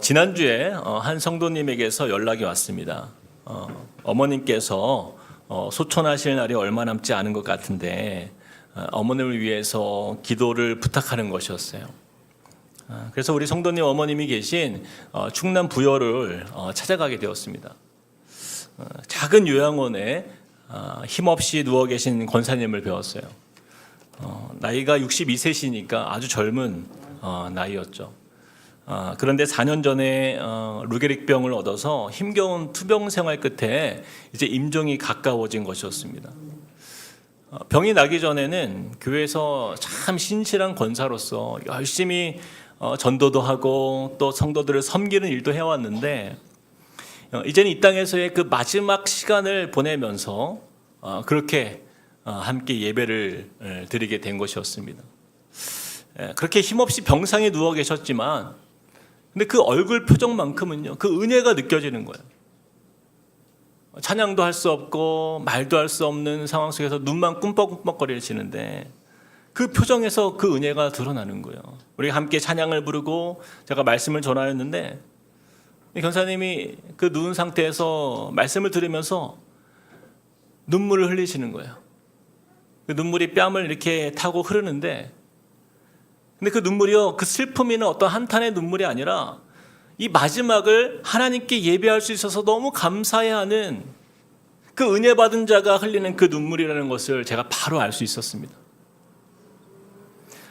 지난주에 한 성도님에게서 연락이 왔습니다. 어머님께서 소천하실 날이 얼마 남지 않은 것 같은데 어머님을 위해서 기도를 부탁하는 것이었어요. 그래서 우리 성도님 어머님이 계신 충남 부여를 찾아가게 되었습니다. 작은 요양원에 힘없이 누워 계신 권사님을 배웠어요. 나이가 62세시니까 아주 젊은 나이였죠. 그런데 4년 전에 루게릭병을 얻어서 힘겨운 투병 생활 끝에 이제 임종이 가까워진 것이었습니다. 병이 나기 전에는 교회에서 참 신실한 권사로서 열심히 전도도 하고 또 성도들을 섬기는 일도 해왔는데 이제는 이 땅에서의 그 마지막 시간을 보내면서 그렇게 함께 예배를 드리게 된 것이었습니다. 그렇게 힘없이 병상에 누워 계셨지만 근데 그 얼굴 표정만큼은요, 그 은혜가 느껴지는 거예요. 찬양도 할 수 없고 말도 할 수 없는 상황 속에서 눈만 꿈뻑꿈뻑거리시는데 그 표정에서 그 은혜가 드러나는 거예요. 우리 함께 찬양을 부르고 제가 말씀을 전하였는데 권사님이 그 누운 상태에서 말씀을 들으면서 눈물을 흘리시는 거예요. 그 눈물이 뺨을 이렇게 타고 흐르는데 근데 그 눈물이요, 그 슬픔이는 어떤 한탄의 눈물이 아니라 이 마지막을 하나님께 예배할 수 있어서 너무 감사해하는 그 은혜 받은 자가 흘리는 그 눈물이라는 것을 제가 바로 알 수 있었습니다.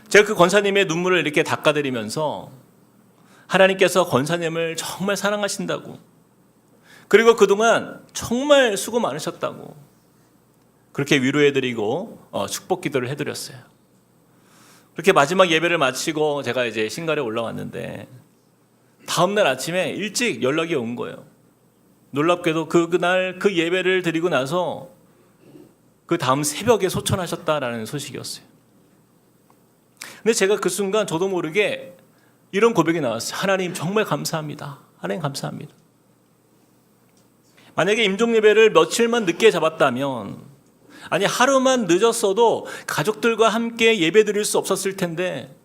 제가 그 권사님의 눈물을 이렇게 닦아드리면서 하나님께서 권사님을 정말 사랑하신다고, 그리고 그동안 정말 수고 많으셨다고 그렇게 위로해드리고 축복 기도를 해드렸어요. 그렇게 마지막 예배를 마치고 제가 이제 신갈에 올라왔는데 다음날 아침에 일찍 연락이 온 거예요. 놀랍게도 그날 그 예배를 드리고 나서 그 다음 새벽에 소천하셨다라는 소식이었어요. 근데 제가 그 순간 저도 모르게 이런 고백이 나왔어요. 하나님 정말 감사합니다. 하나님 감사합니다. 만약에 임종 예배를 며칠만 늦게 잡았다면, 아니 하루만 늦었어도 가족들과 함께 예배 드릴 수 없었을 텐데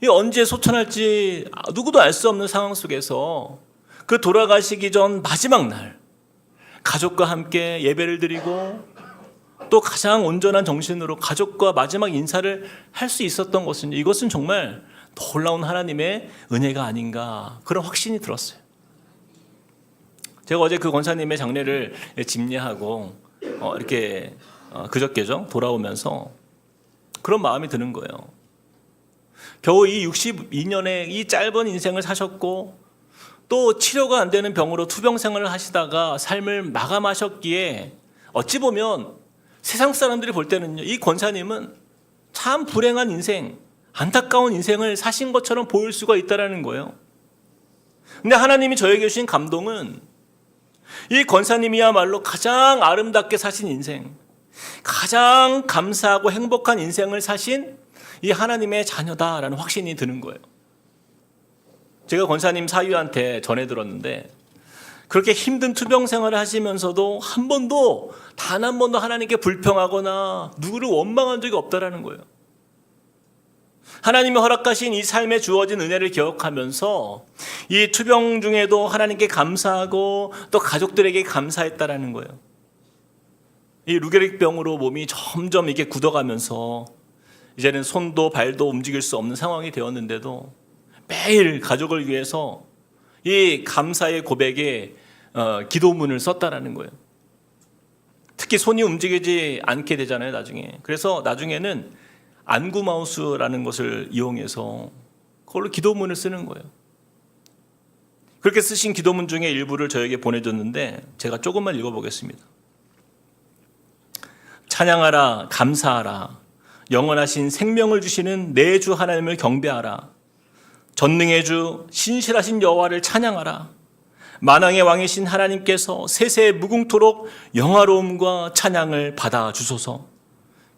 언제 소천할지 누구도 알 수 없는 상황 속에서 그 돌아가시기 전 마지막 날 가족과 함께 예배를 드리고 또 가장 온전한 정신으로 가족과 마지막 인사를 할 수 있었던 것은, 이것은 정말 놀라운 하나님의 은혜가 아닌가, 그런 확신이 들었어요. 제가 어제 그 권사님의 장례를 집례하고 이렇게 그저께죠, 돌아오면서 그런 마음이 드는 거예요. 겨우 이 62년의 이 짧은 인생을 사셨고 또 치료가 안 되는 병으로 투병 생활을 하시다가 삶을 마감하셨기에 어찌 보면 세상 사람들이 볼 때는요, 이 권사님은 참 불행한 인생, 안타까운 인생을 사신 것처럼 보일 수가 있다는 거예요. 근데 하나님이 저에게 주신 감동은 이 권사님이야말로 가장 아름답게 사신 인생, 가장 감사하고 행복한 인생을 사신 이 하나님의 자녀다라는 확신이 드는 거예요. 제가 권사님 사위한테 전해 들었는데 그렇게 힘든 투병 생활을 하시면서도 단 한 번도 하나님께 불평하거나 누구를 원망한 적이 없다라는 거예요. 하나님이 허락하신 이 삶에 주어진 은혜를 기억하면서 이 투병 중에도 하나님께 감사하고 또 가족들에게 감사했다라는 거예요. 이 루게릭병으로 몸이 점점 이렇게 굳어가면서 이제는 손도 발도 움직일 수 없는 상황이 되었는데도 매일 가족을 위해서 이 감사의 고백에 기도문을 썼다라는 거예요. 특히 손이 움직이지 않게 되잖아요, 나중에. 그래서 나중에는 안구 마우스라는 것을 이용해서 그걸로 기도문을 쓰는 거예요. 그렇게 쓰신 기도문 중에 일부를 저에게 보내줬는데 제가 조금만 읽어보겠습니다. 찬양하라, 감사하라. 영원하신 생명을 주시는 내 주 하나님을 경배하라. 전능의 주 신실하신 여호와를 찬양하라. 만왕의 왕이신 하나님께서 세세 무궁토록 영화로움과 찬양을 받아 주소서.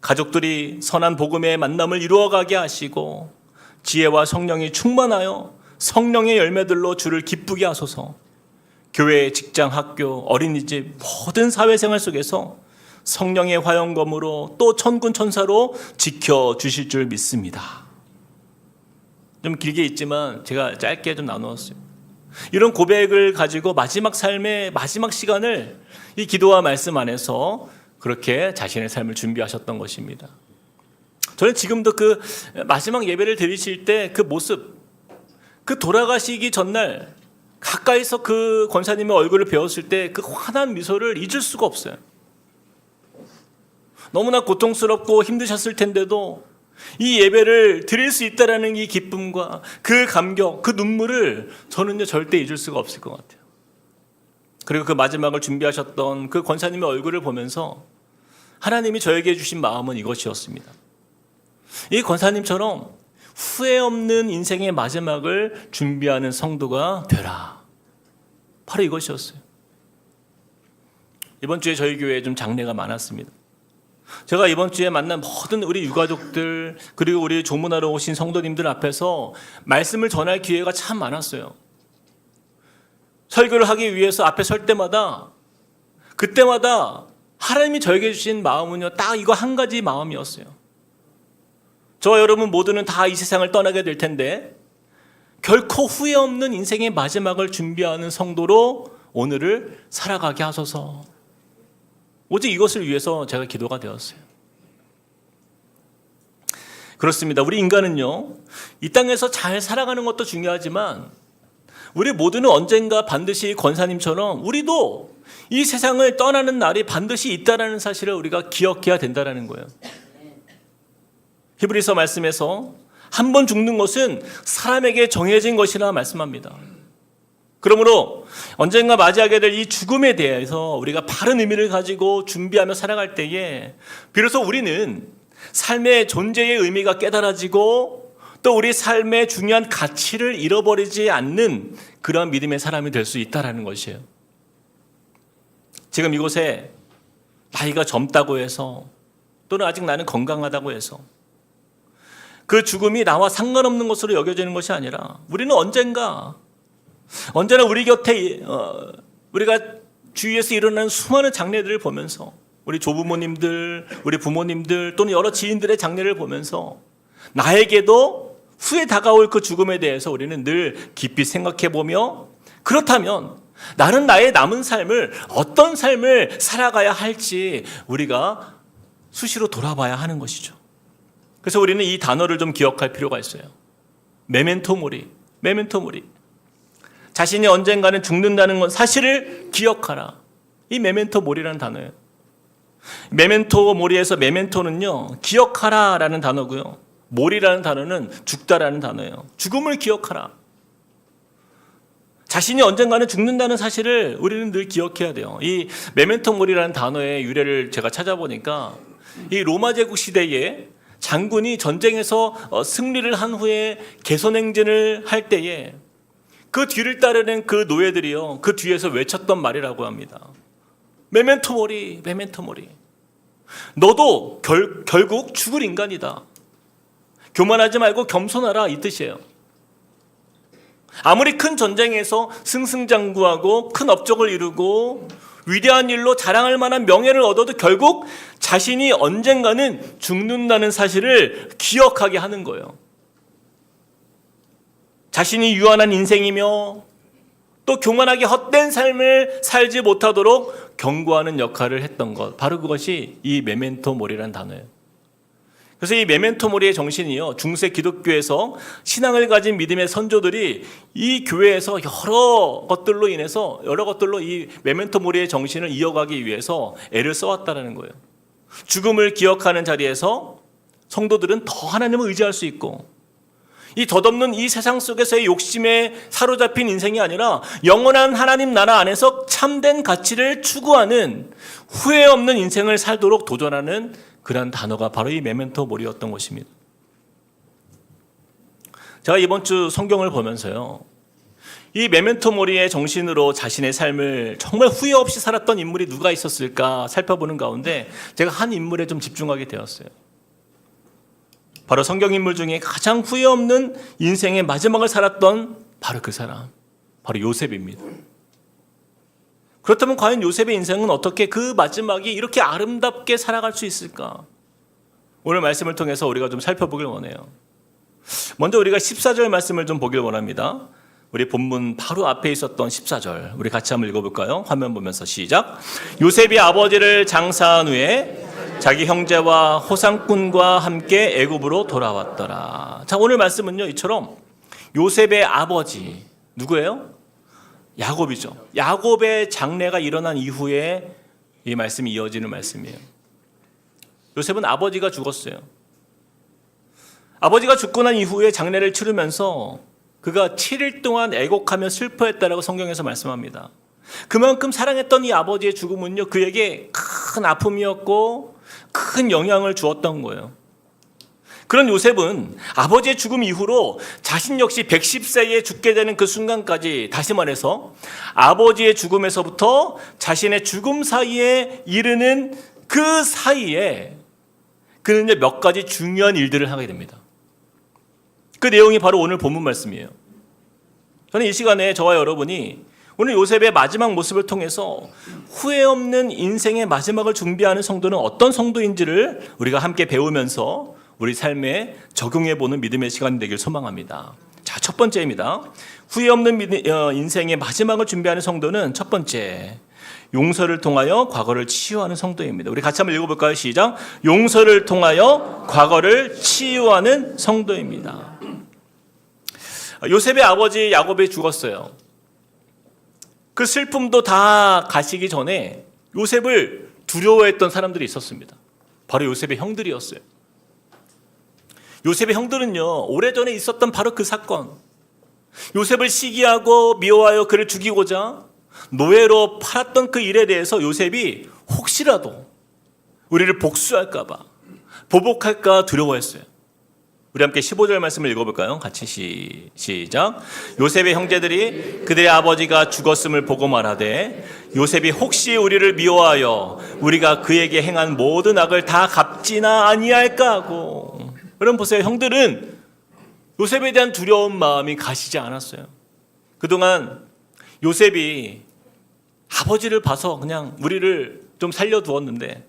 가족들이 선한 복음의 만남을 이루어가게 하시고 지혜와 성령이 충만하여 성령의 열매들로 주를 기쁘게 하소서. 교회, 직장, 학교, 어린이집 모든 사회생활 속에서 성령의 화영검으로 또 천군 천사로 지켜주실 줄 믿습니다. 좀 길게 있지만 제가 짧게 좀 나누었어요. 이런 고백을 가지고 마지막 삶의 마지막 시간을 이 기도와 말씀 안에서 그렇게 자신의 삶을 준비하셨던 것입니다. 저는 지금도 그 마지막 예배를 드리실 때 그 모습, 그 돌아가시기 전날 가까이서 그 권사님의 얼굴을 배웠을 때 그 환한 미소를 잊을 수가 없어요. 너무나 고통스럽고 힘드셨을 텐데도 이 예배를 드릴 수 있다라는 이 기쁨과 그 감격, 그 눈물을 저는요 절대 잊을 수가 없을 것 같아요. 그리고 그 마지막을 준비하셨던 그 권사님의 얼굴을 보면서 하나님이 저에게 주신 마음은 이것이었습니다. 이 권사님처럼 후회 없는 인생의 마지막을 준비하는 성도가 되라. 바로 이것이었어요. 이번 주에 저희 교회에 좀 장례가 많았습니다. 제가 이번 주에 만난 모든 우리 유가족들 그리고 우리 조문하러 오신 성도님들 앞에서 말씀을 전할 기회가 참 많았어요. 설교를 하기 위해서 앞에 설 때마다 그때마다 하나님이 저에게 주신 마음은요 딱 이거 한 가지 마음이었어요. 저와 여러분 모두는 다 이 세상을 떠나게 될 텐데 결코 후회 없는 인생의 마지막을 준비하는 성도로 오늘을 살아가게 하소서. 오직 이것을 위해서 제가 기도가 되었어요. 그렇습니다. 우리 인간은요 이 땅에서 잘 살아가는 것도 중요하지만 우리 모두는 언젠가 반드시 권사님처럼 우리도 이 세상을 떠나는 날이 반드시 있다라는 사실을 우리가 기억해야 된다는 거예요. 히브리서 말씀에서 한 번 죽는 것은 사람에게 정해진 것이라 말씀합니다. 그러므로 언젠가 맞이하게 될 이 죽음에 대해서 우리가 바른 의미를 가지고 준비하며 살아갈 때에 비로소 우리는 삶의 존재의 의미가 깨달아지고 또 우리 삶의 중요한 가치를 잃어버리지 않는 그런 믿음의 사람이 될 수 있다는 것이에요. 지금 이곳에 나이가 젊다고 해서 또는 아직 나는 건강하다고 해서 그 죽음이 나와 상관없는 것으로 여겨지는 것이 아니라 우리는 언제나 우리 곁에 우리가 주위에서 일어나는 수많은 장례들을 보면서 우리 조부모님들, 우리 부모님들 또는 여러 지인들의 장례를 보면서 나에게도 후에 다가올 그 죽음에 대해서 우리는 늘 깊이 생각해보며 그렇다면 나는 나의 남은 삶을 어떤 삶을 살아가야 할지 우리가 수시로 돌아봐야 하는 것이죠. 그래서 우리는 이 단어를 좀 기억할 필요가 있어요. 메멘토 모리, 메멘토 모리. 자신이 언젠가는 죽는다는 건 사실을 기억하라. 이 메멘토 모리라는 단어예요. 메멘토 모리에서 메멘토는요 기억하라라는 단어고요. 모리라는 단어는 죽다라는 단어예요. 죽음을 기억하라. 자신이 언젠가는 죽는다는 사실을 우리는 늘 기억해야 돼요. 이 메멘토 모리라는 단어의 유래를 제가 찾아보니까 이 로마 제국 시대에 장군이 전쟁에서 승리를 한 후에 개선행진을 할 때에 그 뒤를 따르는 그 노예들이요 그 뒤에서 외쳤던 말이라고 합니다. 메멘토 모리, 메멘토 모리. 너도 결국 죽을 인간이다. 교만하지 말고 겸손하라 이 뜻이에요. 아무리 큰 전쟁에서 승승장구하고 큰 업적을 이루고 위대한 일로 자랑할 만한 명예를 얻어도 결국 자신이 언젠가는 죽는다는 사실을 기억하게 하는 거예요. 자신이 유한한 인생이며 또 교만하게 헛된 삶을 살지 못하도록 경고하는 역할을 했던 것, 바로 그것이 이 메멘토 모리라는 단어예요. 그래서 이 메멘토 모리의 정신이요 중세 기독교에서 신앙을 가진 믿음의 선조들이 이 교회에서 여러 것들로 이 메멘토 모리의 정신을 이어가기 위해서 애를 써왔다는 거예요. 죽음을 기억하는 자리에서 성도들은 더 하나님을 의지할 수 있고 이 덧없는 이 세상 속에서의 욕심에 사로잡힌 인생이 아니라 영원한 하나님 나라 안에서 참된 가치를 추구하는 후회 없는 인생을 살도록 도전하는 그런 단어가 바로 이 메멘토 모리였던 것입니다. 제가 이번 주 성경을 보면서요 이 메멘토 모리의 정신으로 자신의 삶을 정말 후회 없이 살았던 인물이 누가 있었을까 살펴보는 가운데 제가 한 인물에 좀 집중하게 되었어요. 바로 성경인물 중에 가장 후회 없는 인생의 마지막을 살았던 바로 그 사람, 바로 요셉입니다. 그렇다면 과연 요셉의 인생은 어떻게 그 마지막이 이렇게 아름답게 살아갈 수 있을까? 오늘 말씀을 통해서 우리가 좀 살펴보길 원해요. 먼저 우리가 14절 말씀을 좀 보길 원합니다. 우리 본문 바로 앞에 있었던 14절 우리 같이 한번 읽어볼까요? 화면 보면서 시작. 요셉이 아버지를 장사한 후에 자기 형제와 호상꾼과 함께 애굽으로 돌아왔더라. 자, 오늘 말씀은요 이처럼 요셉의 아버지 누구예요? 야곱이죠. 야곱의 장례가 일어난 이후에 이 말씀이 이어지는 말씀이에요. 요셉은 아버지가 죽었어요. 아버지가 죽고 난 이후에 장례를 치르면서 그가 7일 동안 애곡하며 슬퍼했다라고 성경에서 말씀합니다. 그만큼 사랑했던 이 아버지의 죽음은요 그에게 큰 아픔이었고 큰 영향을 주었던 거예요. 그런 요셉은 아버지의 죽음 이후로 자신 역시 110세에 죽게 되는 그 순간까지, 다시 말해서 아버지의 죽음에서부터 자신의 죽음 사이에 이르는 그 사이에 그는 이제 몇 가지 중요한 일들을 하게 됩니다. 그 내용이 바로 오늘 본문 말씀이에요. 저는 이 시간에 저와 여러분이 오늘 요셉의 마지막 모습을 통해서 후회 없는 인생의 마지막을 준비하는 성도는 어떤 성도인지를 우리가 함께 배우면서 우리 삶에 적용해보는 믿음의 시간이 되길 소망합니다. 자, 첫 번째입니다. 후회 없는 인생의 마지막을 준비하는 성도는 첫 번째, 용서를 통하여 과거를 치유하는 성도입니다. 우리 같이 한번 읽어볼까요? 시작. 용서를 통하여 과거를 치유하는 성도입니다. 요셉의 아버지 야곱이 죽었어요. 그 슬픔도 다 가시기 전에 요셉을 두려워했던 사람들이 있었습니다. 바로 요셉의 형들이었어요. 요셉의 형들은요, 오래전에 있었던 바로 그 사건, 요셉을 시기하고 미워하여 그를 죽이고자 노예로 팔았던 그 일에 대해서 요셉이 혹시라도 우리를 복수할까 봐, 보복할까 두려워했어요. 우리 함께 15절 말씀을 읽어볼까요? 같이 시작. 요셉의 형제들이 그들의 아버지가 죽었음을 보고 말하되 요셉이 혹시 우리를 미워하여 우리가 그에게 행한 모든 악을 다 갚지나 아니할까 하고. 여러분 보세요. 형들은 요셉에 대한 두려운 마음이 가시지 않았어요. 그동안 요셉이 아버지를 봐서 그냥 우리를 좀 살려두었는데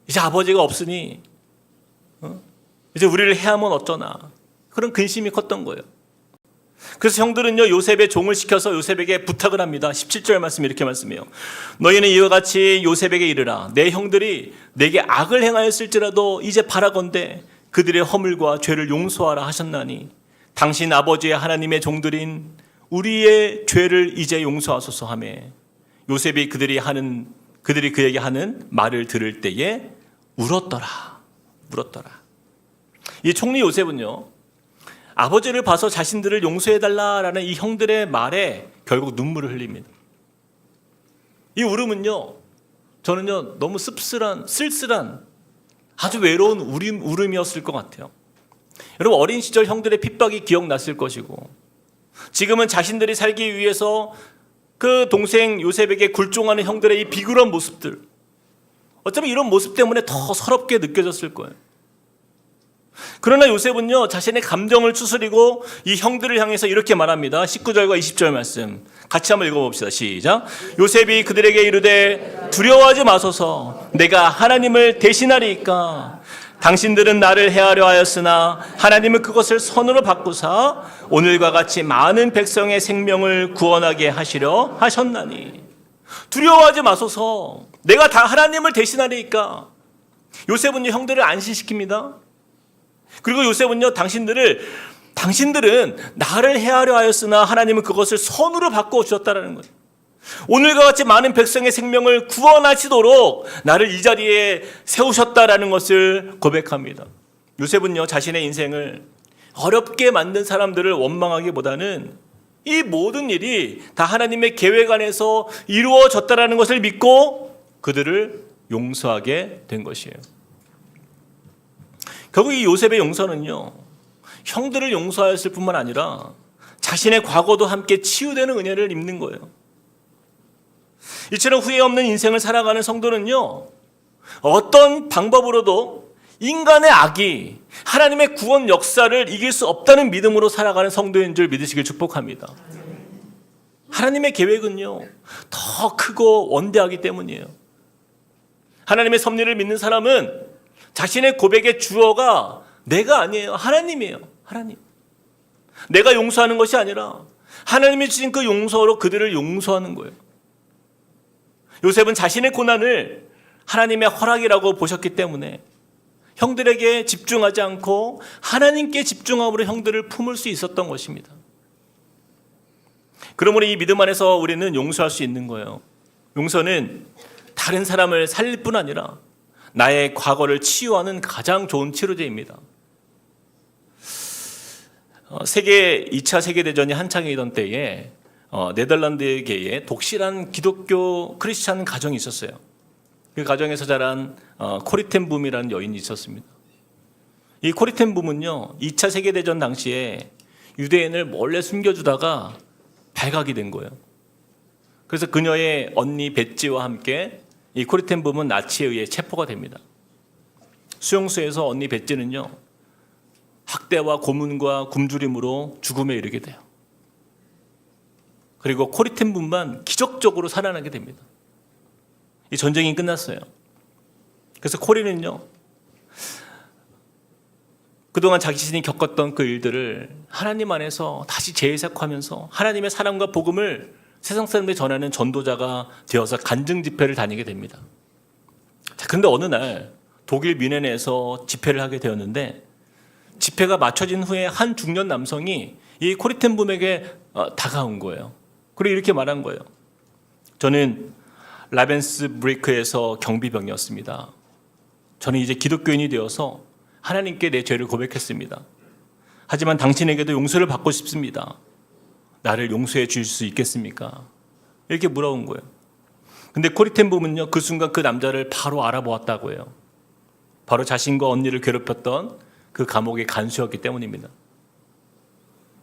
이제 아버지가 없으니 이제 우리를 해하면 어쩌나, 그런 근심이 컸던 거예요. 그래서 형들은요 요셉의 종을 시켜서 요셉에게 부탁을 합니다. 17절 말씀 이렇게 말씀해요. 너희는 이와 같이 요셉에게 이르라. 내 형들이 내게 악을 행하였을지라도 이제 바라건대 그들의 허물과 죄를 용서하라 하셨나니 당신 아버지의 하나님의 종들인 우리의 죄를 이제 용서하소서 하며 요셉이 그들이 그에게 하는 말을 들을 때에 울었더라. 이 총리 요셉은요 아버지를 봐서 자신들을 용서해달라라는 이 형들의 말에 결국 눈물을 흘립니다. 이 울음은요 저는요 너무 쓸쓸한 아주 외로운 울음이었을 것 같아요. 여러분 어린 시절 형들의 핍박이 기억났을 것이고 지금은 자신들이 살기 위해서 그 동생 요셉에게 굴종하는 형들의 이 비굴한 모습들, 어쩌면 이런 모습 때문에 더 서럽게 느껴졌을 거예요. 그러나 요셉은요 자신의 감정을 추스리고 이 형들을 향해서 이렇게 말합니다. 19절과 20절 말씀 같이 한번 읽어봅시다. 시작. 요셉이 그들에게 이르되 두려워하지 마소서. 내가 하나님을 대신하리이까. 당신들은 나를 해하려 하였으나 하나님은 그것을 선으로 바꾸사 오늘과 같이 많은 백성의 생명을 구원하게 하시려 하셨나니. 두려워하지 마소서. 내가 다 하나님을 대신하리이까. 요셉은요 형들을 안심시킵니다. 그리고 요셉은요 당신들은 나를 해하려 하였으나 하나님은 그것을 선으로 바꾸어 주셨다라는 거예요. 오늘과 같이 많은 백성의 생명을 구원하시도록 나를 이 자리에 세우셨다라는 것을 고백합니다. 요셉은요 자신의 인생을 어렵게 만든 사람들을 원망하기보다는 이 모든 일이 다 하나님의 계획 안에서 이루어졌다라는 것을 믿고 그들을 용서하게 된 것이에요. 결국 이 요셉의 용서는요 형들을 용서하였을 뿐만 아니라 자신의 과거도 함께 치유되는 은혜를 입는 거예요. 이처럼 후회 없는 인생을 살아가는 성도는요 어떤 방법으로도 인간의 악이 하나님의 구원 역사를 이길 수 없다는 믿음으로 살아가는 성도인 줄 믿으시길 축복합니다. 하나님의 계획은요 더 크고 원대하기 때문이에요. 하나님의 섭리를 믿는 사람은 자신의 고백의 주어가 내가 아니에요. 하나님이에요. 하나님. 내가 용서하는 것이 아니라 하나님이 주신 그 용서로 그들을 용서하는 거예요. 요셉은 자신의 고난을 하나님의 허락이라고 보셨기 때문에 형들에게 집중하지 않고 하나님께 집중함으로 형들을 품을 수 있었던 것입니다. 그러므로 이 믿음 안에서 우리는 용서할 수 있는 거예요. 용서는 다른 사람을 살릴 뿐 아니라 나의 과거를 치유하는 가장 좋은 치료제입니다. 2차 세계대전이 한창이던 때에 네덜란드계에 독실한 기독교 크리스찬 가정이 있었어요. 그 가정에서 자란 코리텐붐이라는 여인이 있었습니다. 이 코리텐붐은요, 2차 세계대전 당시에 유대인을 몰래 숨겨주다가 발각이 된 거예요. 그래서 그녀의 언니 벳지와 함께 이 코리텐붐은 나치에 의해 체포가 됩니다. 수용소에서 언니 벳지는요, 학대와 고문과 굶주림으로 죽음에 이르게 돼요. 그리고 코리텐붐만 기적적으로 살아나게 됩니다. 이 전쟁이 끝났어요. 그래서 코리는요, 그동안 자신이 겪었던 그 일들을 하나님 안에서 다시 재해석하면서 하나님의 사랑과 복음을 세상 사람들에 전하는 전도자가 되어서 간증 집회를 다니게 됩니다. 자, 그런데 어느 날 독일 뮌헨에서 집회를 하게 되었는데, 집회가 마쳐진 후에 한 중년 남성이 이 코리텐붐에게 다가온 거예요. 그리고 이렇게 말한 거예요. 저는 라벤스브리크에서 경비병이었습니다. 저는 이제 기독교인이 되어서 하나님께 내 죄를 고백했습니다. 하지만 당신에게도 용서를 받고 싶습니다. 나를 용서해 주실 수 있겠습니까? 이렇게 물어본 거예요. 근데 코리텐붐은요, 그 순간 그 남자를 바로 알아보았다고 해요. 바로 자신과 언니를 괴롭혔던 그 감옥의 간수였기 때문입니다.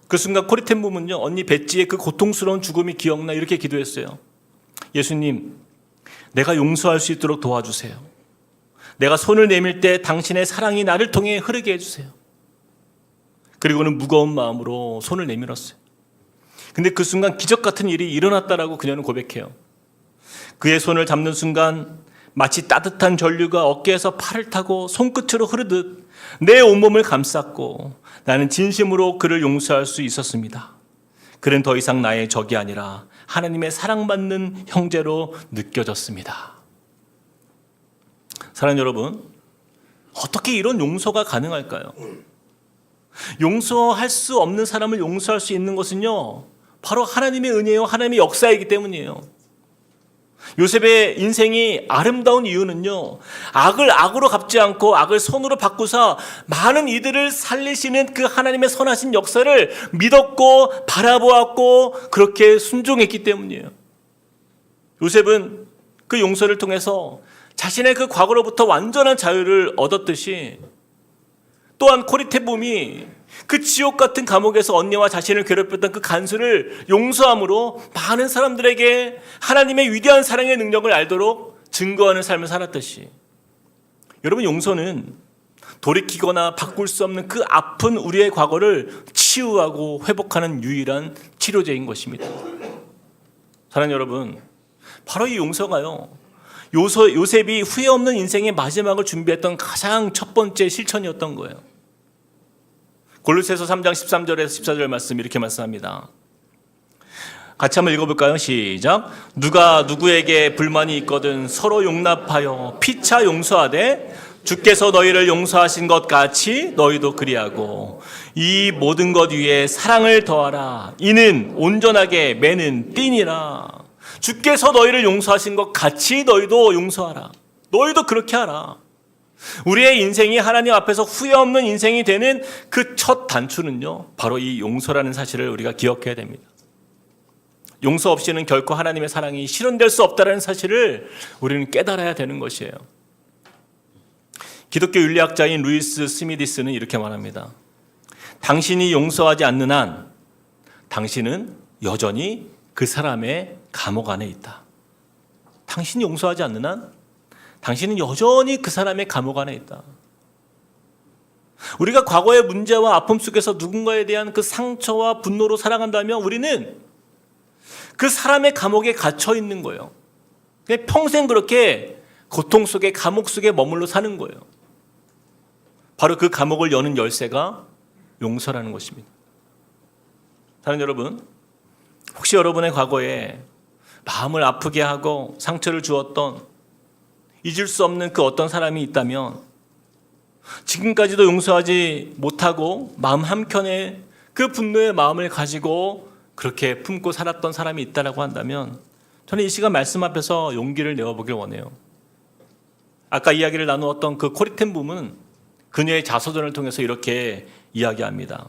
그 순간 코리텐붐은요, 언니 벳지의 그 고통스러운 죽음이 기억나 이렇게 기도했어요. 예수님, 내가 용서할 수 있도록 도와주세요. 내가 손을 내밀 때 당신의 사랑이 나를 통해 흐르게 해주세요. 그리고는 무거운 마음으로 손을 내밀었어요. 근데 그 순간 기적 같은 일이 일어났다라고 그녀는 고백해요. 그의 손을 잡는 순간 마치 따뜻한 전류가 어깨에서 팔을 타고 손끝으로 흐르듯 내 온몸을 감쌌고 나는 진심으로 그를 용서할 수 있었습니다. 그는 더 이상 나의 적이 아니라 하나님의 사랑받는 형제로 느껴졌습니다. 사랑하는 여러분, 어떻게 이런 용서가 가능할까요? 용서할 수 없는 사람을 용서할 수 있는 것은요, 바로 하나님의 은혜요, 하나님의 역사이기 때문이에요. 요셉의 인생이 아름다운 이유는요, 악을 악으로 갚지 않고 악을 선으로 바꾸사 많은 이들을 살리시는 그 하나님의 선하신 역사를 믿었고 바라보았고 그렇게 순종했기 때문이에요. 요셉은 그 용서를 통해서 자신의 그 과거로부터 완전한 자유를 얻었듯이, 또한 코리텐붐이 그 지옥 같은 감옥에서 언니와 자신을 괴롭혔던 그 간수를 용서함으로 많은 사람들에게 하나님의 위대한 사랑의 능력을 알도록 증거하는 삶을 살았듯이, 여러분, 용서는 돌이키거나 바꿀 수 없는 그 아픈 우리의 과거를 치유하고 회복하는 유일한 치료제인 것입니다. 사랑하는 여러분, 바로 이 용서가요, 요셉이 후회 없는 인생의 마지막을 준비했던 가장 첫 번째 실천이었던 거예요. 골로새서 3장 13절에서 14절 말씀 이렇게 말씀합니다. 같이 한번 읽어볼까요? 시작. 누가 누구에게 불만이 있거든 서로 용납하여 피차 용서하되 주께서 너희를 용서하신 것 같이 너희도 그리하고 이 모든 것 위에 사랑을 더하라. 이는 온전하게 매는 띠니라. 주께서 너희를 용서하신 것 같이 너희도 용서하라. 너희도 그렇게 하라. 우리의 인생이 하나님 앞에서 후회 없는 인생이 되는 그 첫 단추는요, 바로 이 용서라는 사실을 우리가 기억해야 됩니다. 용서 없이는 결코 하나님의 사랑이 실현될 수 없다는 사실을 우리는 깨달아야 되는 것이에요. 기독교 윤리학자인 루이스 스미디스는 이렇게 말합니다. 당신이 용서하지 않는 한 당신은 여전히 그 사람의 감옥 안에 있다. 당신이 용서하지 않는 한 당신은 여전히 그 사람의 감옥 안에 있다. 우리가 과거의 문제와 아픔 속에서 누군가에 대한 그 상처와 분노로 살아간다면 우리는 그 사람의 감옥에 갇혀 있는 거예요. 평생 그렇게 고통 속에, 감옥 속에 머물러 사는 거예요. 바로 그 감옥을 여는 열쇠가 용서라는 것입니다. 사랑하는 여러분, 혹시 여러분의 과거에 마음을 아프게 하고 상처를 주었던 잊을 수 없는 그 어떤 사람이 있다면 지금까지도 용서하지 못하고 마음 한켠에 그 분노의 마음을 가지고 그렇게 품고 살았던 사람이 있다라고 한다면 저는 이 시간 말씀 앞에서 용기를 내어보길 원해요. 아까 이야기를 나누었던 그 코리텐 부부는 그녀의 자서전을 통해서 이렇게 이야기합니다.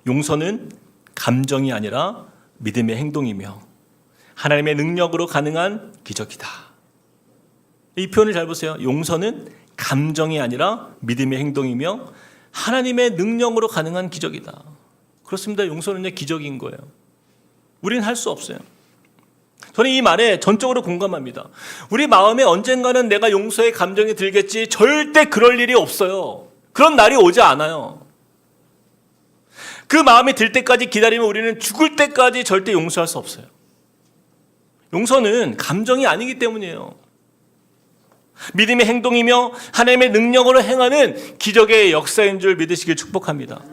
용서는 감정이 아니라 믿음의 행동이며 하나님의 능력으로 가능한 기적이다. 이 표현을 잘 보세요. 용서는 감정이 아니라 믿음의 행동이며 하나님의 능력으로 가능한 기적이다. 그렇습니다. 용서는 기적인 거예요. 우리는 할 수 없어요. 저는 이 말에 전적으로 공감합니다. 우리 마음에 언젠가는 내가 용서의 감정이 들겠지, 절대 그럴 일이 없어요. 그런 날이 오지 않아요. 그 마음이 들 때까지 기다리면 우리는 죽을 때까지 절대 용서할 수 없어요. 용서는 감정이 아니기 때문이에요. 믿음의 행동이며 하나님의 능력으로 행하는 기적의 역사인 줄 믿으시길 축복합니다.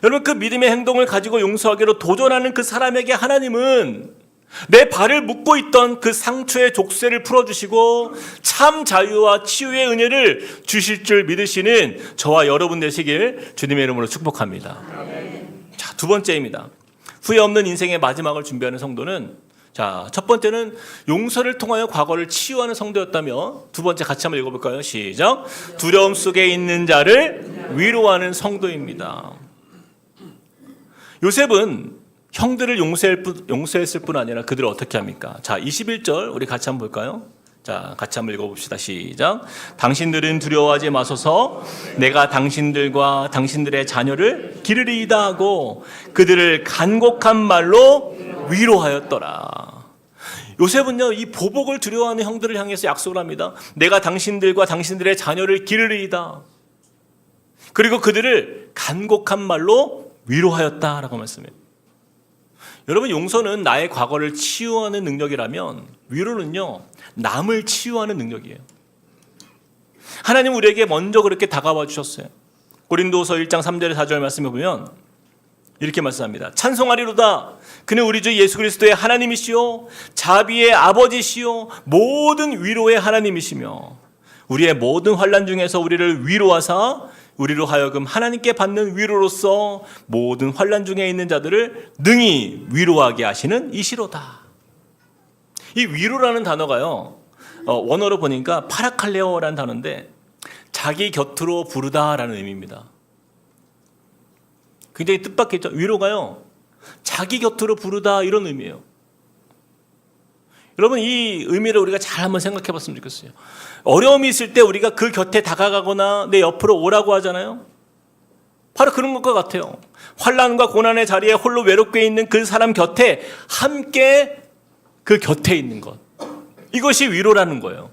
여러분, 그 믿음의 행동을 가지고 용서하기로 도전하는 그 사람에게 하나님은 내 발을 묶고 있던 그 상처의 족쇄를 풀어주시고 참 자유와 치유의 은혜를 주실 줄 믿으시는 저와 여러분 되시길 주님의 이름으로 축복합니다. 자, 두 번째입니다. 후회 없는 인생의 마지막을 준비하는 성도는, 자, 첫 번째는 용서를 통하여 과거를 치유하는 성도였다며, 두 번째 같이 한번 읽어볼까요? 시작. 두려움 속에 있는 자를 위로하는 성도입니다. 요셉은 형들을 용서했을 뿐 아니라 그들을 어떻게 합니까? 자, 21절 우리 같이 한번 볼까요? 자, 같이 한번 읽어봅시다. 시작. 당신들은 두려워하지 마소서. 내가 당신들과 당신들의 자녀를 기르리이다 하고 그들을 간곡한 말로 위로하였더라. 요셉은요, 이 보복을 두려워하는 형들을 향해서 약속을 합니다. 내가 당신들과 당신들의 자녀를 기르리이다. 그리고 그들을 간곡한 말로 위로하였다라고 말씀해요. 여러분, 용서는 나의 과거를 치유하는 능력이라면 위로는요, 남을 치유하는 능력이에요. 하나님 우리에게 먼저 그렇게 다가와 주셨어요. 고린도서 1장 3절에 4절 말씀해 보면 이렇게 말씀합니다. 찬송하리로다. 그는 우리 주 예수 그리스도의 하나님이시요 자비의 아버지시요 모든 위로의 하나님이시며 우리의 모든 환난 중에서 우리를 위로하사 우리로 하여금 하나님께 받는 위로로서 모든 환난 중에 있는 자들을 능히 위로하게 하시는 이시로다. 이 위로라는 단어가요, 원어로 보니까 파라칼레오라는 단어인데 자기 곁으로 부르다라는 의미입니다. 굉장히 뜻밖이죠. 위로가요, 자기 곁으로 부르다, 이런 의미예요. 여러분, 이 의미를 우리가 잘 한번 생각해 봤으면 좋겠어요. 어려움이 있을 때 우리가 그 곁에 다가가거나 내 옆으로 오라고 하잖아요. 바로 그런 것과 같아요. 환난과 고난의 자리에 홀로 외롭게 있는 그 사람 곁에 함께 그 곁에 있는 것, 이것이 위로라는 거예요.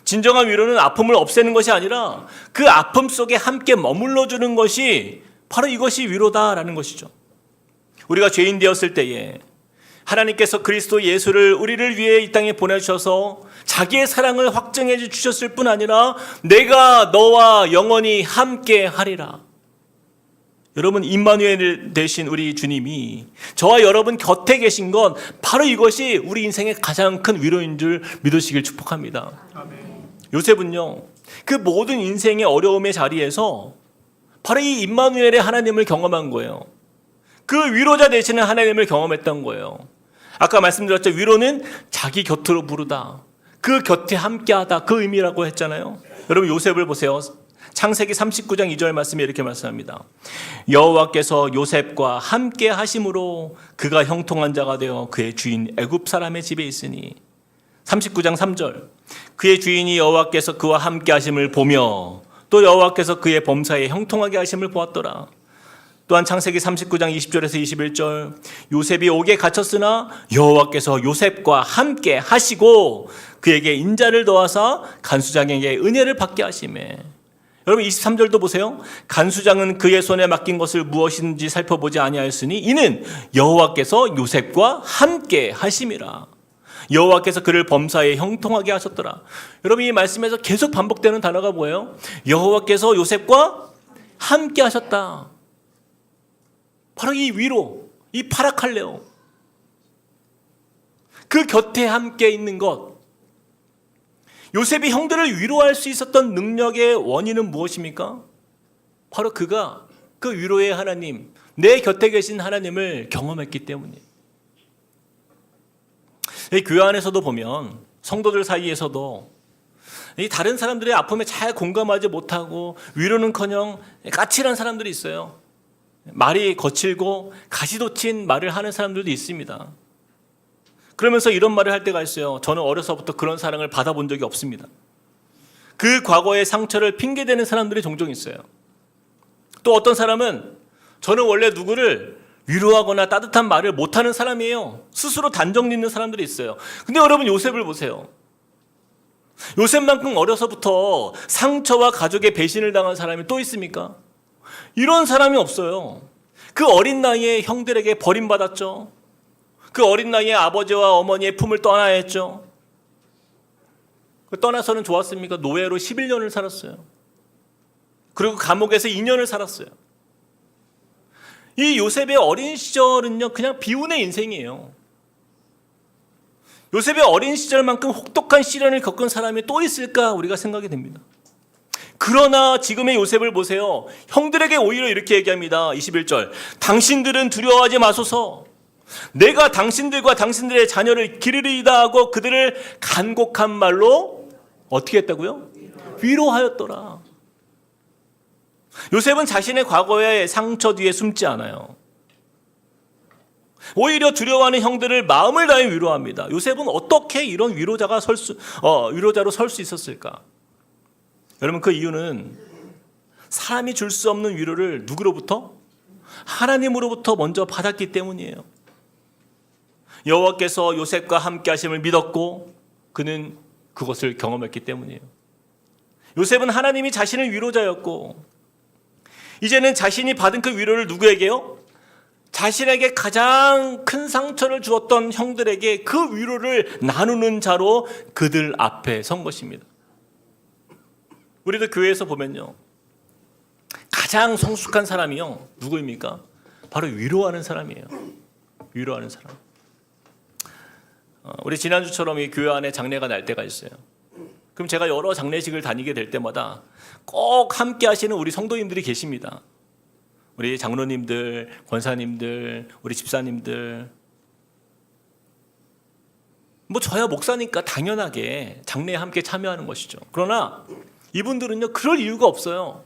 진정한 위로는 아픔을 없애는 것이 아니라 그 아픔 속에 함께 머물러 주는 것이 바로 이것이 위로다라는 것이죠. 우리가 죄인 되었을 때에 하나님께서 그리스도 예수를 우리를 위해 이 땅에 보내주셔서 자기의 사랑을 확증해 주셨을 뿐 아니라 내가 너와 영원히 함께 하리라. 여러분, 임마누엘 되신 우리 주님이 저와 여러분 곁에 계신 건 바로 이것이 우리 인생의 가장 큰 위로인 줄 믿으시길 축복합니다. 아멘. 요셉은요, 그 모든 인생의 어려움의 자리에서 바로 이 임마누엘의 하나님을 경험한 거예요. 그 위로자 되시는 하나님을 경험했던 거예요. 아까 말씀드렸죠. 위로는 자기 곁으로 부르다, 그 곁에 함께하다, 그 의미라고 했잖아요. 여러분, 요셉을 보세요. 창세기 39장 2절 말씀에 이렇게 말씀합니다. 여호와께서 요셉과 함께 하심으로 그가 형통한 자가 되어 그의 주인 애굽 사람의 집에 있으니. 39장 3절 그의 주인이 여호와께서 그와 함께 하심을 보며 또 여호와께서 그의 범사에 형통하게 하심을 보았더라. 또한 창세기 39장 20절에서 21절 요셉이 옥에 갇혔으나 여호와께서 요셉과 함께 하시고 그에게 인자를 더하사 간수장에게 은혜를 받게 하시매. 여러분, 23절도 보세요. 간수장은 그의 손에 맡긴 것을 무엇인지 살펴보지 아니하였으니 이는 여호와께서 요셉과 함께 하심이라. 여호와께서 그를 범사에 형통하게 하셨더라. 여러분, 이 말씀에서 계속 반복되는 단어가 뭐예요? 여호와께서 요셉과 함께 하셨다. 바로 이 위로, 이 파라칼레오. 그 곁에 함께 있는 것. 요셉이 형들을 위로할 수 있었던 능력의 원인은 무엇입니까? 바로 그가 그 위로의 하나님, 내 곁에 계신 하나님을 경험했기 때문이에요. 이 교회 안에서도 보면 성도들 사이에서도 이 다른 사람들의 아픔에 잘 공감하지 못하고 위로는커녕 까칠한 사람들이 있어요. 말이 거칠고 가시돋친 말을 하는 사람들도 있습니다. 그러면서 이런 말을 할 때가 있어요. 저는 어려서부터 그런 사랑을 받아본 적이 없습니다. 그 과거의 상처를 핑계대는 사람들이 종종 있어요. 또 어떤 사람은 저는 원래 누구를 위로하거나 따뜻한 말을 못하는 사람이에요. 스스로 단정 짓는 사람들이 있어요. 근데 여러분 요셉을 보세요. 요셉만큼 어려서부터 상처와 가족의 배신을 당한 사람이 또 있습니까? 이런 사람이 없어요. 그 어린 나이에 형들에게 버림받았죠. 그 어린 나이에 아버지와 어머니의 품을 떠나야 했죠. 떠나서는 좋았습니까? 노예로 11년을 살았어요. 그리고 감옥에서 2년을 살았어요. 이 요셉의 어린 시절은요, 그냥 비운의 인생이에요. 요셉의 어린 시절만큼 혹독한 시련을 겪은 사람이 또 있을까 우리가 생각이 됩니다. 그러나 지금의 요셉을 보세요. 형들에게 오히려 이렇게 얘기합니다. 21절. 당신들은 두려워하지 마소서. 내가 당신들과 당신들의 자녀를 기르리이다 하고 그들을 간곡한 말로 어떻게 했다고요? 위로하였더라. 요셉은 자신의 과거의 상처 뒤에 숨지 않아요. 오히려 두려워하는 형들을 마음을 다해 위로합니다. 요셉은 어떻게 이런 위로자로 설 수 있었을까? 여러분, 그 이유는 사람이 줄 수 없는 위로를 누구로부터? 하나님으로부터 먼저 받았기 때문이에요. 여호와께서 요셉과 함께 하심을 믿었고 그는 그것을 경험했기 때문이에요. 요셉은 하나님이 자신의 위로자였고 이제는 자신이 받은 그 위로를 누구에게요? 자신에게 가장 큰 상처를 주었던 형들에게 그 위로를 나누는 자로 그들 앞에 선 것입니다. 우리도 교회에서 보면요, 가장 성숙한 사람이요, 누구입니까? 바로 위로하는 사람이에요. 위로하는 사람. 우리 지난주처럼 이 교회 안에 장례가 날 때가 있어요. 그럼 제가 여러 장례식을 다니게 될 때마다 꼭 함께 하시는 우리 성도님들이 계십니다. 우리 장로님들, 권사님들, 우리 집사님들. 뭐 저야 목사니까 당연하게 장례에 함께 참여하는 것이죠. 그러나 이분들은요, 그럴 이유가 없어요.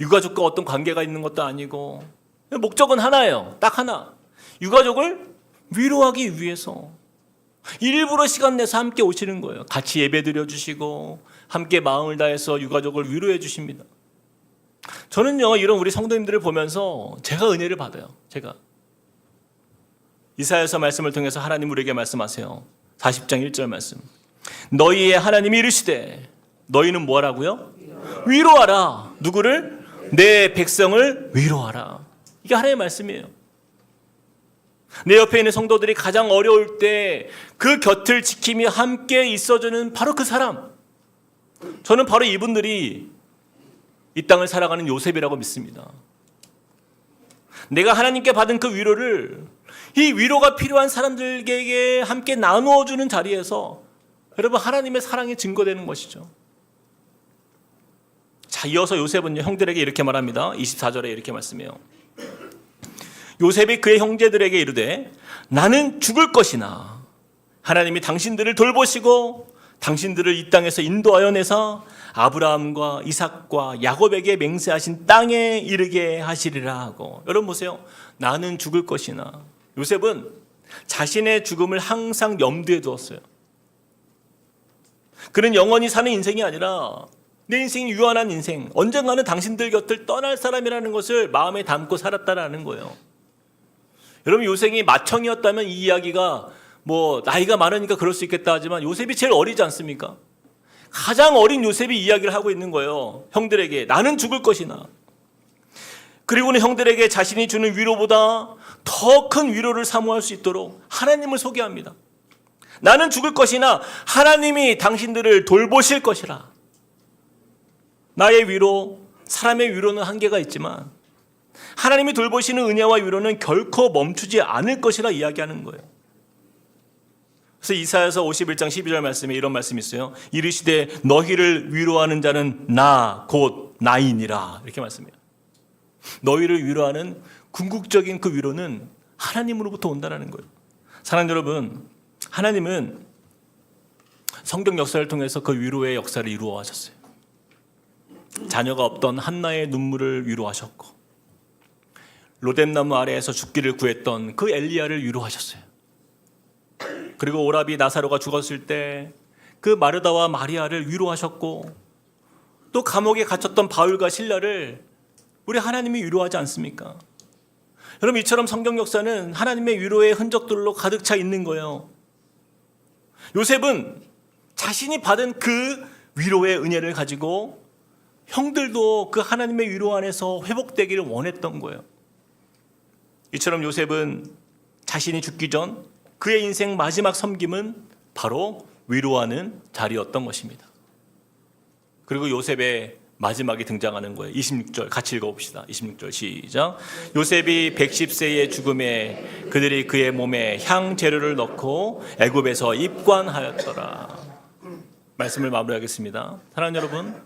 유가족과 어떤 관계가 있는 것도 아니고 목적은 하나예요. 딱 하나. 유가족을 위로하기 위해서 일부러 시간 내서 함께 오시는 거예요. 같이 예배 드려주시고 함께 마음을 다해서 유가족을 위로해 주십니다. 저는요, 이런 우리 성도님들을 보면서 제가 은혜를 받아요. 제가 이사야서 말씀을 통해서 하나님 우리에게 말씀하세요. 40장 1절 말씀. 너희의 하나님이 이르시되 너희는 뭐하라고요? 위로하라. 누구를? 내 백성을 위로하라. 이게 하나님의 말씀이에요. 내 옆에 있는 성도들이 가장 어려울 때 그 곁을 지키며 함께 있어주는 바로 그 사람. 저는 바로 이분들이 이 땅을 살아가는 요셉이라고 믿습니다. 내가 하나님께 받은 그 위로를 이 위로가 필요한 사람들에게 함께 나누어주는 자리에서 여러분 하나님의 사랑이 증거되는 것이죠. 자, 이어서 요셉은 형들에게 이렇게 말합니다. 24절에 이렇게 말씀해요. 요셉이 그의 형제들에게 이르되 나는 죽을 것이나 하나님이 당신들을 돌보시고 당신들을 이 땅에서 인도하여 내사 아브라함과 이삭과 야곱에게 맹세하신 땅에 이르게 하시리라 하고. 여러분 보세요. 나는 죽을 것이나. 요셉은 자신의 죽음을 항상 염두에 두었어요. 그는 영원히 사는 인생이 아니라 내 인생이 유한한 인생, 언젠가는 당신들 곁을 떠날 사람이라는 것을 마음에 담고 살았다라는 거예요. 여러분, 요셉이 맏형이었다면 이 이야기가 뭐 나이가 많으니까 그럴 수 있겠다 하지만 요셉이 제일 어리지 않습니까? 가장 어린 요셉이 이야기를 하고 있는 거예요. 형들에게 나는 죽을 것이나. 그리고는 형들에게 자신이 주는 위로보다 더 큰 위로를 사모할 수 있도록 하나님을 소개합니다. 나는 죽을 것이나 하나님이 당신들을 돌보실 것이라. 나의 위로, 사람의 위로는 한계가 있지만 하나님이 돌보시는 은혜와 위로는 결코 멈추지 않을 것이라 이야기하는 거예요. 그래서 이사야서 51장 12절 말씀에 이런 말씀이 있어요. 이르시되 너희를 위로하는 자는 나 곧 나이니라. 이렇게 말씀해요. 너희를 위로하는 궁극적인 그 위로는 하나님으로부터 온다는 거예요. 사랑하는 여러분, 하나님은 성경 역사를 통해서 그 위로의 역사를 이루어 하셨어요. 자녀가 없던 한나의 눈물을 위로하셨고, 로뎀나무 아래에서 죽기를 구했던 그 엘리야를 위로하셨어요. 그리고 오라비 나사로가 죽었을 때 그 마르다와 마리아를 위로하셨고, 또 감옥에 갇혔던 바울과 실라를 우리 하나님이 위로하지 않습니까? 여러분, 이처럼 성경 역사는 하나님의 위로의 흔적들로 가득 차 있는 거예요. 요셉은 자신이 받은 그 위로의 은혜를 가지고 형들도 그 하나님의 위로 안에서 회복되기를 원했던 거예요. 이처럼 요셉은 자신이 죽기 전 그의 인생 마지막 섬김은 바로 위로하는 자리였던 것입니다. 그리고 요셉의 마지막에 등장하는 거예요. 26절 같이 읽어봅시다. 26절 시작. 요셉이 110세의 죽음에 그들이 그의 몸에 향재료를 넣고 애굽에서 입관하였더라. 말씀을 마무리하겠습니다. 사랑하는 여러분,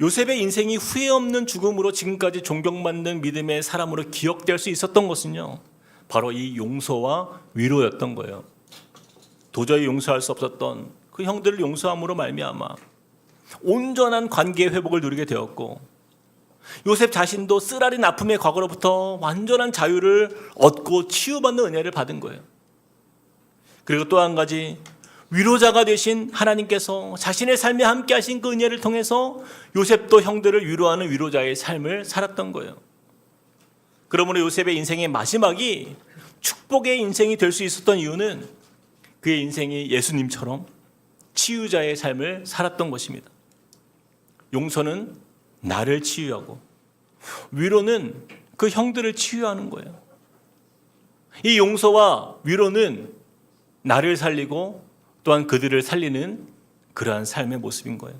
요셉의 인생이 후회 없는 죽음으로 지금까지 존경받는 믿음의 사람으로 기억될 수 있었던 것은요, 바로 이 용서와 위로였던 거예요. 도저히 용서할 수 없었던 그 형들을 용서함으로 말미암아 온전한 관계의 회복을 누리게 되었고, 요셉 자신도 쓰라린 아픔의 과거로부터 완전한 자유를 얻고 치유받는 은혜를 받은 거예요. 그리고 또 한 가지, 위로자가 되신 하나님께서 자신의 삶에 함께 하신 그 은혜를 통해서 요셉도 형들을 위로하는 위로자의 삶을 살았던 거예요. 그러므로 요셉의 인생의 마지막이 축복의 인생이 될 수 있었던 이유는 그의 인생이 예수님처럼 치유자의 삶을 살았던 것입니다. 용서는 나를 치유하고 위로는 그 형들을 치유하는 거예요. 이 용서와 위로는 나를 살리고 또한 그들을 살리는 그러한 삶의 모습인 거예요.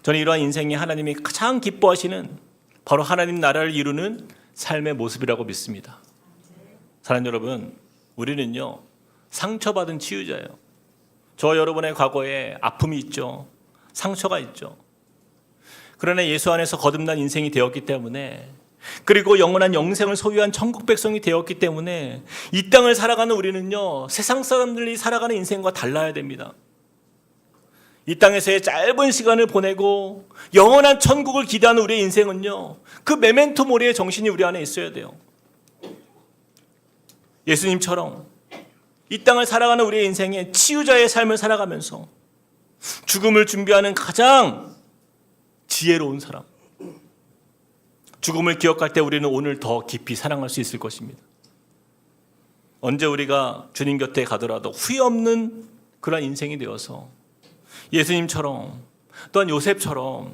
저는 이러한 인생이 하나님이 가장 기뻐하시는 바로 하나님 나라를 이루는 삶의 모습이라고 믿습니다. 사랑하는 여러분, 우리는요, 상처받은 치유자예요. 저 여러분의 과거에 아픔이 있죠. 상처가 있죠. 그러나 예수 안에서 거듭난 인생이 되었기 때문에, 그리고 영원한 영생을 소유한 천국 백성이 되었기 때문에 이 땅을 살아가는 우리는요, 세상 사람들이 살아가는 인생과 달라야 됩니다. 이 땅에서의 짧은 시간을 보내고 영원한 천국을 기대하는 우리의 인생은요, 그 메멘토 모리의 정신이 우리 안에 있어야 돼요. 예수님처럼 이 땅을 살아가는 우리의 인생에 치유자의 삶을 살아가면서 죽음을 준비하는 가장 지혜로운 사람, 죽음을 기억할 때 우리는 오늘 더 깊이 사랑할 수 있을 것입니다. 언제 우리가 주님 곁에 가더라도 후회 없는 그런 인생이 되어서 예수님처럼 또한 요셉처럼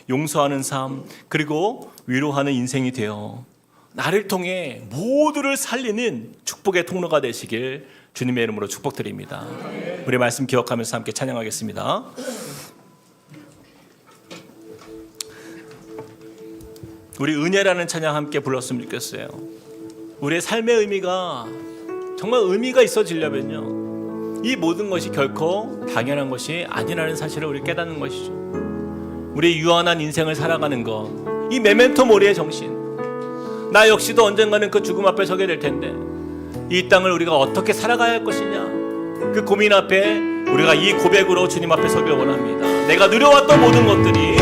용서하는 삶, 그리고 위로하는 인생이 되어 나를 통해 모두를 살리는 축복의 통로가 되시길 주님의 이름으로 축복드립니다. 우리 말씀 기억하면서 함께 찬양하겠습니다. 우리 은혜라는 찬양 함께 불렀으면 좋겠어요. 우리의 삶의 의미가 정말 의미가 있어지려면요, 이 모든 것이 결코 당연한 것이 아니라는 사실을 우리 깨닫는 것이죠. 우리의 유한한 인생을 살아가는 것, 이 메멘토 모리의 정신, 나 역시도 언젠가는 그 죽음 앞에 서게 될 텐데 이 땅을 우리가 어떻게 살아가야 할 것이냐, 그 고민 앞에 우리가 이 고백으로 주님 앞에 서길 원합니다. 내가 누려왔던 모든 것들이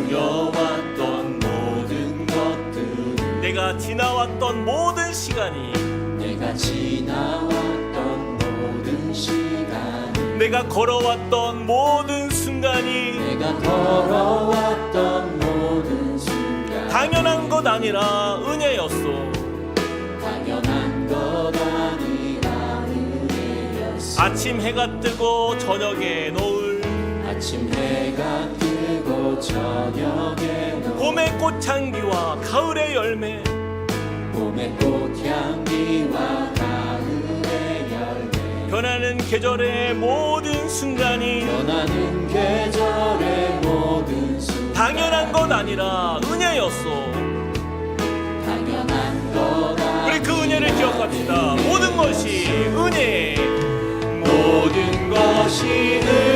누려왔던 모든 것들, 내가 지나왔던 모든 시간이, 내가 지나왔던 모든 시간이, 내가 걸어왔던 모든 순간이, 내가 걸어왔던 모든 순간, 당연한 것 아니라 은혜였소. 당연한 것 아니라 은혜였소. 아침 해가 뜨고 저녁에 노을, 아침 해가 뜨고 저녁에 노을, 봄의 꽃향기와 가을의 열매, 봄의 꽃향기와 가을의 열매, 변하는 계절의 모든 순간이 변하는 계절의 모든 순간 당연한 것 아니라 은혜였소. 당연한 것 우리 그 은혜를 기억합시다. 모든 것이 은혜, 모든 것이 은혜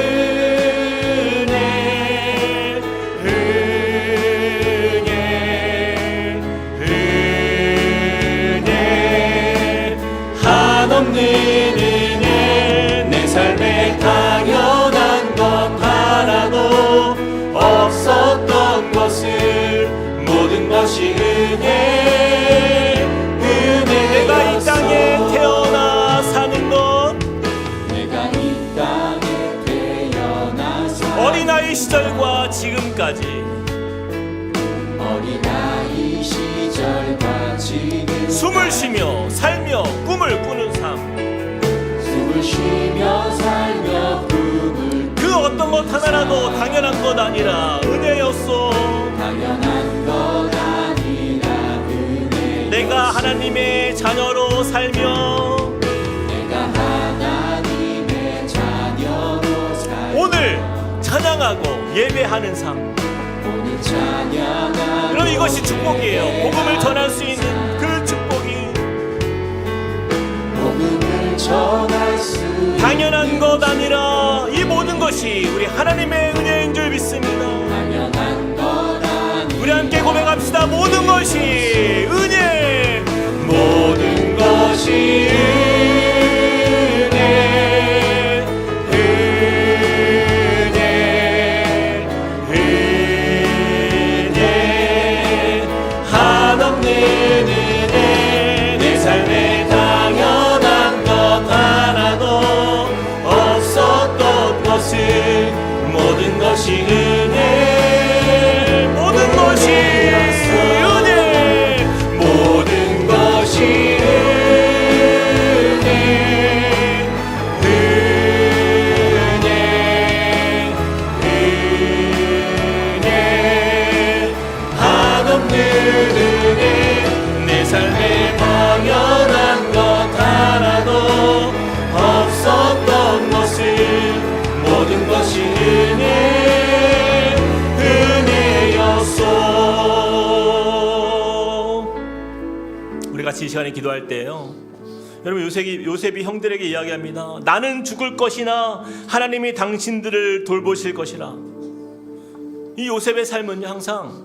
한없는 은혜 내 삶에 당연한 것 하나도 없었던 것을 모든 것이 은혜 내가 이 땅에 태어나 사는 것, 내가 이 땅에 태어나 사는 어린아이 시절과 지금까지 어린아이 시절과 지금 숨을 쉬며 살며 꿈을 꾸는 삶, 숨을 쉬며 살며 꿈을 그 어떤 것 하나라도 당연한 것 아니라 은혜였소. 당연한 것 아니라 은혜 내가 하나님의 자녀로 살며 내가 하나님의 자녀로 살며 오늘 찬양하고 예배하는 삶, 오늘 찬양하고 그럼 이것이 축복이에요. 복음을 전할 수 있는 그 축복이 복음을 전할 수 당연한 것 아니라 이 모든 것이 우리 하나님의 은혜인 줄 믿습니다. 당연한 것 아니라 우리 함께 고백합시다. 모든 것이 은혜, 모든 것이 은혜 은혜 한없는 은혜 내 삶에 당연한 것 하나도 없었던 것을 모든 것이 은혜 모든 것이 은혜, 모든 것이 은혜 한없는 은혜 내 삶에 당연한 것 하나도 없었던 것을 모든 것이 은혜였소. 우리 같이 이 시간에 기도할 때요, 여러분 요셉이 형들에게 이야기합니다. 나는 죽을 것이나 하나님이 당신들을 돌보실 것이라. 이 요셉의 삶은 항상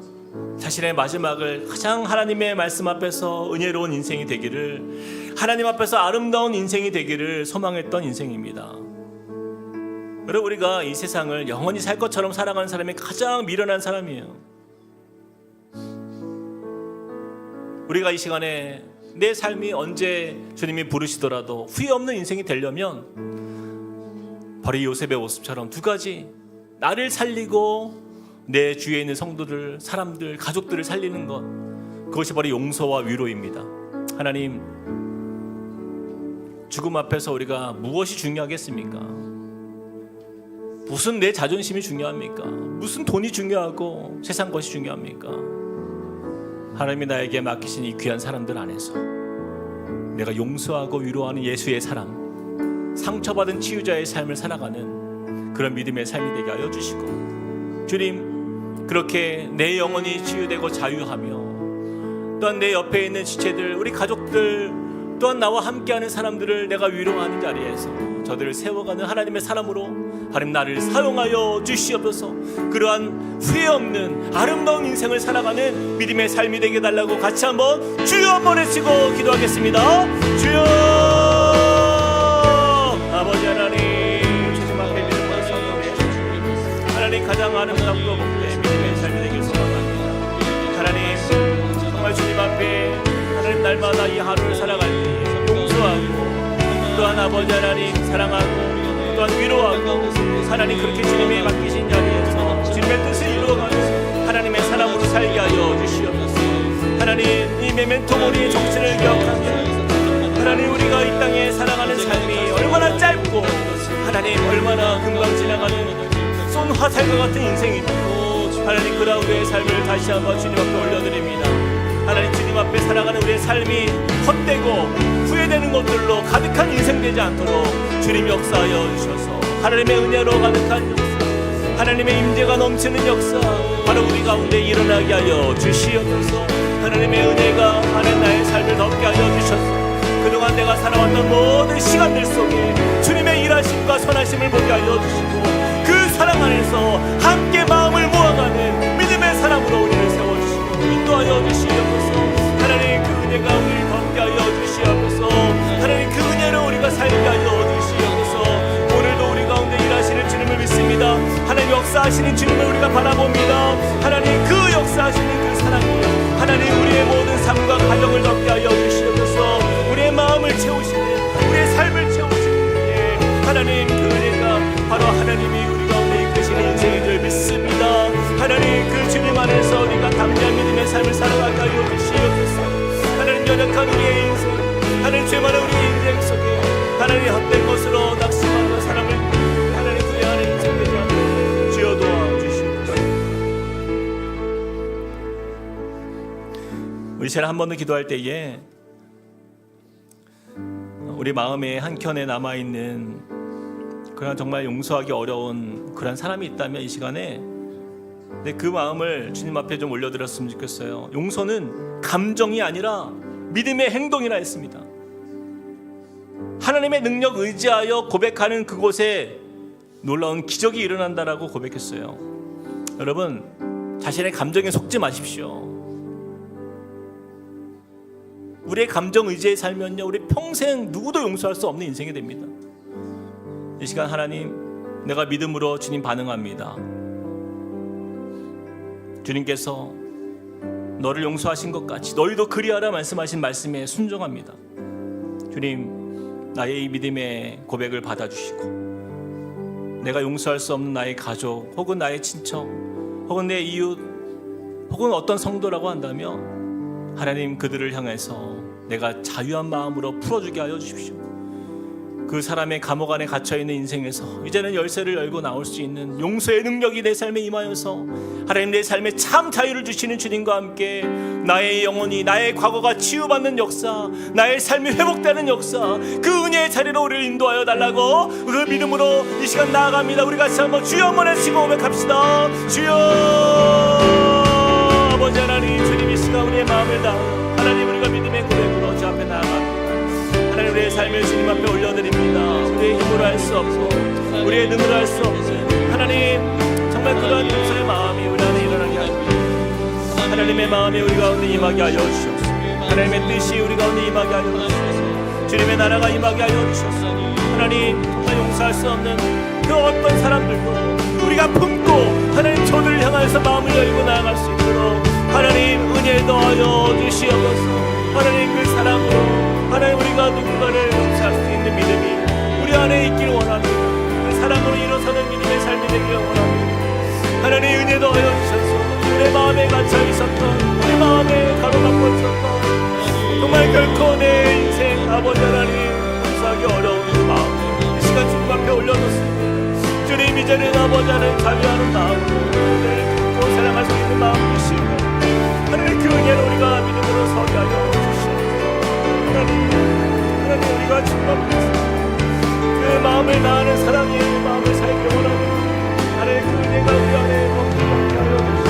자신의 마지막을 가장 하나님의 말씀 앞에서 은혜로운 인생이 되기를, 하나님 앞에서 아름다운 인생이 되기를 소망했던 인생입니다. 여러분, 우리가 이 세상을 영원히 살 것처럼 살아가는 사람이 가장 미련한 사람이에요. 우리가 이 시간에 내 삶이 언제 주님이 부르시더라도 후회 없는 인생이 되려면 바로 이 요셉의 모습처럼 두 가지, 나를 살리고 내 주위에 있는 성도들, 사람들, 가족들을 살리는 것, 그것이 바로 용서와 위로입니다. 하나님, 죽음 앞에서 우리가 무엇이 중요하겠습니까? 무슨 내 자존심이 중요합니까? 무슨 돈이 중요하고 세상 것이 중요합니까? 하나님이 나에게 맡기신 이 귀한 사람들 안에서 내가 용서하고 위로하는 예수의 사람, 상처받은 치유자의 삶을 살아가는 그런 믿음의 삶이 되게 하여 주시고, 주님, 그렇게 내 영혼이 치유되고 자유하며 또한 내 옆에 있는 지체들, 우리 가족들, 또한 나와 함께하는 사람들을 내가 위로하는 자리에서 저들을 세워가는 하나님의 사람으로 하나님 나를 사용하여 주시옵소서. 그러한 후회 없는 아름다운 인생을 살아가는 믿음의 삶이 되게 달라고 같이 한번 주여 한번 외치고 기도하겠습니다. 주여. 아버지 하나님, 주님 앞에 믿음과 성령의 하나님 가장 아름답고 복된 믿음의 삶이 되길 소망합니다. 하나님, 정말 주님 앞에 하나님 날마다 이 하루를 살아갈 때 용서하고 또한 아버지 하나님 사랑하고 또한 위로하고 하나님 그렇게 주님의 맡기신 자리에서 주님의 뜻을 이루어가는 하나님의 사람으로 살게 하여 주시옵소서. 하나님, 이 메멘토 모리의 정신을 기억하며 하나님, 우리가 이 땅에 살아가는 삶이 얼마나 짧고 하나님 얼마나 금방 지나가는 쏜 화살과 같은 인생이고 하나님, 그 라우드의 삶을 다시 한번 주님 앞에 올려드립니다. 하나님 주님 앞에 살아가는 우리의 삶이 헛되고 후회되는 것들로 가득한 인생 되지 않도록 주님 역사하여 주셔서 하나님의 은혜로 가득한 역사, 하나님의 임재가 넘치는 역사 바로 우리 가운데 일어나게 하여 주시옵소서. 하나님의 은혜가 하나님 나의 삶을 덮게 하여 주셔서 그동안 내가 살아왔던 모든 시간들 속에 주님의 일하심과 선하심을 보게 하여 주시고 그 사랑 안에서 함께 마음을 모아가는 믿음의 사람으로 우리를 세워주시고 인도하여 주시옵소서. 하나님 그 은혜가 우리를 덮게 하여 주시옵소서. 하나님 그 은혜로 우리가 살게 하여 주시옵소서. 오늘도 우리 가운데 일하시는 주님을 믿습니다. 하나님 역사하시는 주님을 우리가 바라봅니다. 하나님 그 역사하시는 그 사랑이 하나님 우리의 모든 삶과 가정을 덮게 하여 주시옵소서. 우리의 마음을 채우시는 우리의 삶을 채우시는 은혜 하나님 그 은혜가 바로 하나님이 우리 가운데 이끄시는 인생인 줄 믿습니다. 하나님 그 주님 안에서 우리가 담대한 믿음의 삶을 살아가게 하여 주시옵소서. 하나님 연약한 우리의 인생 하나님 죄 많은 우리의 인생 속에 하나님 헛된 것으로 낙심하는 사람을 하나님 구애하는 인생 되지 않도록 주여 도와주시옵소서. 우리 제가 한 번 더 기도할 때에 우리 마음에 한켠에 남아있는 그런 정말 용서하기 어려운 그런 사람이 있다면 이 시간에 그 마음을 주님 앞에 좀 올려드렸으면 좋겠어요. 용서는 감정이 아니라 믿음의 행동이라 했습니다. 하나님의 능력 의지하여 고백하는 그곳에 놀라운 기적이 일어난다라고 고백했어요. 여러분 자신의 감정에 속지 마십시오. 우리의 감정 의지에 살면요 우리 평생 누구도 용서할 수 없는 인생이 됩니다. 이 시간 하나님 내가 믿음으로 주님 반응합니다. 주님께서 너를 용서하신 것 같이 너희도 그리하라 말씀하신 말씀에 순종합니다. 주님 나의 이 믿음의 고백을 받아주시고 내가 용서할 수 없는 나의 가족 혹은 나의 친척 혹은 내 이웃 혹은 어떤 성도라고 한다면 하나님 그들을 향해서 내가 자유한 마음으로 풀어주게 하여 주십시오. 그 사람의 감옥 안에 갇혀있는 인생에서 이제는 열쇠를 열고 나올 수 있는 용서의 능력이 내 삶에 임하여서 하나님 내 삶에 참 자유를 주시는 주님과 함께 나의 영혼이 나의 과거가 치유받는 역사 나의 삶이 회복되는 역사 그 은혜의 자리로 우리를 인도하여 달라고 그 믿음으로 이 시간 나아갑니다. 우리 같이 한번 주여 한번 외치고 고백합시다. 주여 아버지 하나님 주님 이 시간 우리의 마음을 다하여 하나님 우리가 믿음의 고백으로 주 앞에 나아갑니다. 하나님 우리의 삶을 주님 앞에 올려드립니다. 우리의 힘으로 할 수 없고 우리의 능으로 할 수 없는 하나님 정말 그러한 용서의 마음이 우리 안에 일어나게 하고 하나님의 마음이 우리 가운데 임하게 하여 주시옵소서. 하나님의 뜻이 우리 가운데 임하게 하여 주시옵소서. 주님의 나라가 임하게 하여 주시옵소서. 하나님 정말 용서할 수 없는 그 어떤 사람들도 우리가 품고 하나님 저들을 향해서 마음을 열고 나아갈 수 있도록 하나님 은혜 더하여 주시옵소서. 하나님 그 사랑으로 하나님 우리가 누군가를 용서할 수 있는 믿음이 우리 안에 있기를 원합니다. 그 사랑으로 일어서는 믿음의 삶이 되기를 원합니다. 하나님 은혜 더하여 주셔서 우리 마음에 갇혀 있었던 우리 마음에 가로막고 있었던 정말 결코 내 인생 아버지 하나님 용서하기 어려운 그 마음 이 시간 주님 앞에 올려놓습니다. 주님 이제는 아버지 하나님 자유하는 마음으로 우리를 품고 사랑할 수 있는 마음 주시고 하나님 그 은혜를 우리가 믿음으로 서게 하여 주시옵소서. 하나님 우리가 주님 앞에서 그 마음을 다하는 사랑의 마음을 살기 원하는 하나님 그 은혜가 우리 안에 넘치게 하여 주시옵소서.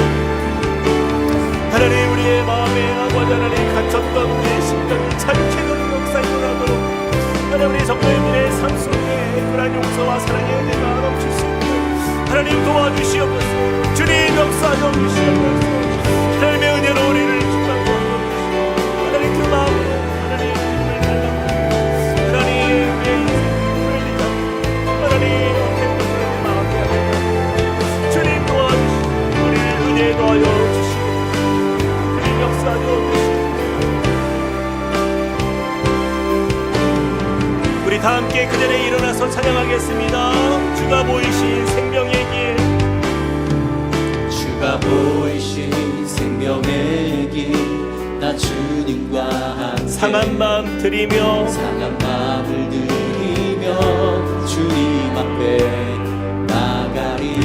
하나님 우리의 마음에 아버지 하나님 갇혔던 우리의 심장을 자유케 하는 역사 일어나도록 하나님 우리 성도님들의 삶 속에 그런 용서와 사랑의 은혜가 넘칠 수 있도록 하나님 도와주시옵소서. 주님 역사하여 주시옵소서. 하나님의 은혜로 우리를 충만하고 하나님 그 마음으로 하나님 우리를 달라고 하나님 우리의 인생을 하나님 행복한 마음에 주님 도와주시고 우리를 은혜 더하여 주시고 주님 역사하여 주시고 우리 다 함께 그 자리에 일어나서 찬양하겠습니다. 주가 보이신 생명의 길 주가 보이신 생명의 길 나 주님과 함께 상한 마음 드리며 상한 마음을 드리며 주님 앞에 나가리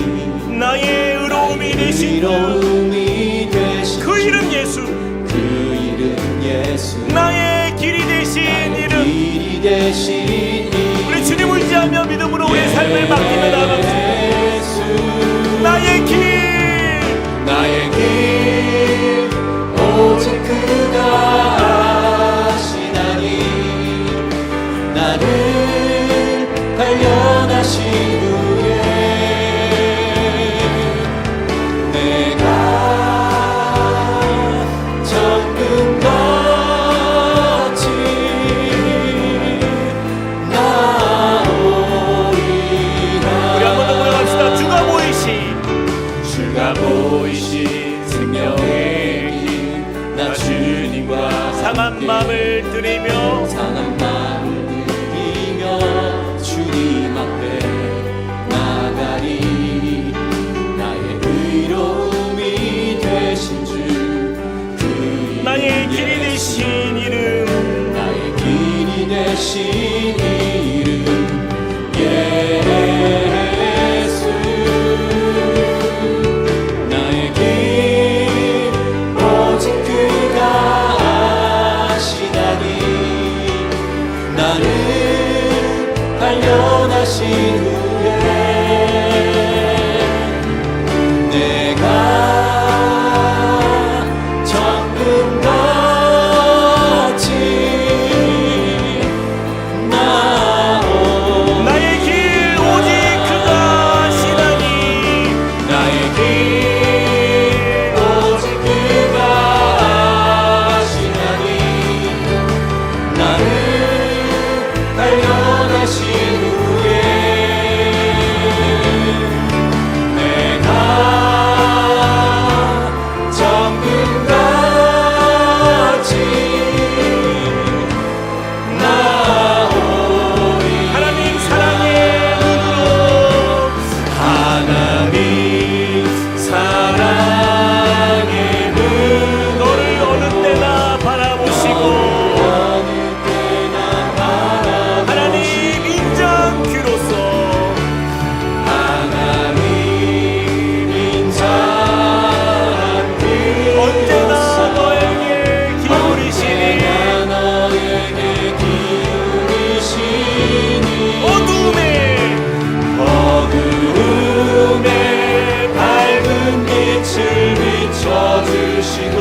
나의 의로움이 되시고 의로움이 되신 그 이름 예수 그 맡기며 나아갑니다. 나의 길 오직 그가 아시나니 나를 발견하신 후에 내가 정금같이 나오리라. 우리 한 번 더 고백합시다. 주가 보이신 생명의 길 나 주님과 상한 마음을 드리며 주님 앞에 나가리. 나의 의로움이 되신 주 그 나의 길이 되신 이름 나의 길이 되신 이름 예수. 나의 길 오직 그가 아시나니 나를 발견하신 후에 내가 정금같이 나오. 나의 길 오직 그가 아시나니 나의 길 오직 그가 아시나니 나를 발견하신 후에 내가 정금같이 나오리. 하나님 사랑의 눈으로 하나님 사랑의 눈 너를 어느 때나 바라보시고 하나님 인정 귀로서 하나님 인자한 언제나 너에게 기울이시니 너에게 기울이시니 어둠에 밝은 빛을 비춰주시고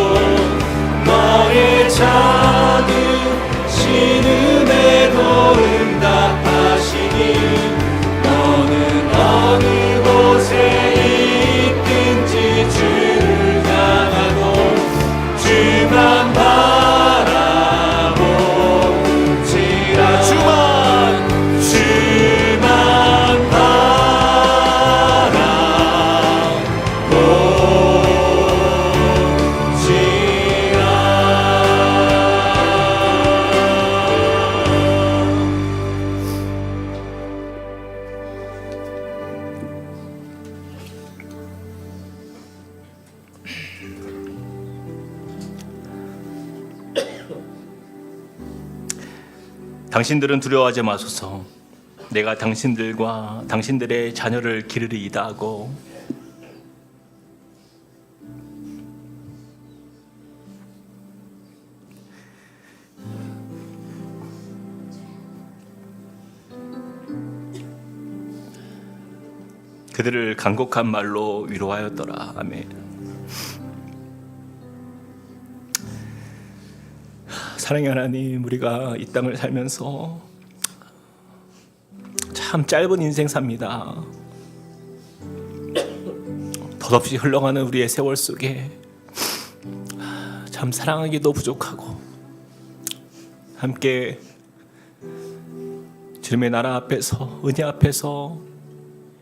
너의 작은 신음에도 응답하시니 너는 어느 곳에 있든지 주를 향하고 주만 바라보지라. 주만 당신들은 두려워하지 마소서. 내가 당신들과 당신들의 자녀를 기르리이다 하고 그들을 간곡한 말로 위로하였더라. 아멘. 사랑의 하나님, 우리가 이 땅을 살면서 참 짧은 인생 삽니다. 덧없이 흘러가는 우리의 세월 속에 참 사랑하기도 부족하고 함께 주님의 나라 앞에서 은혜 앞에서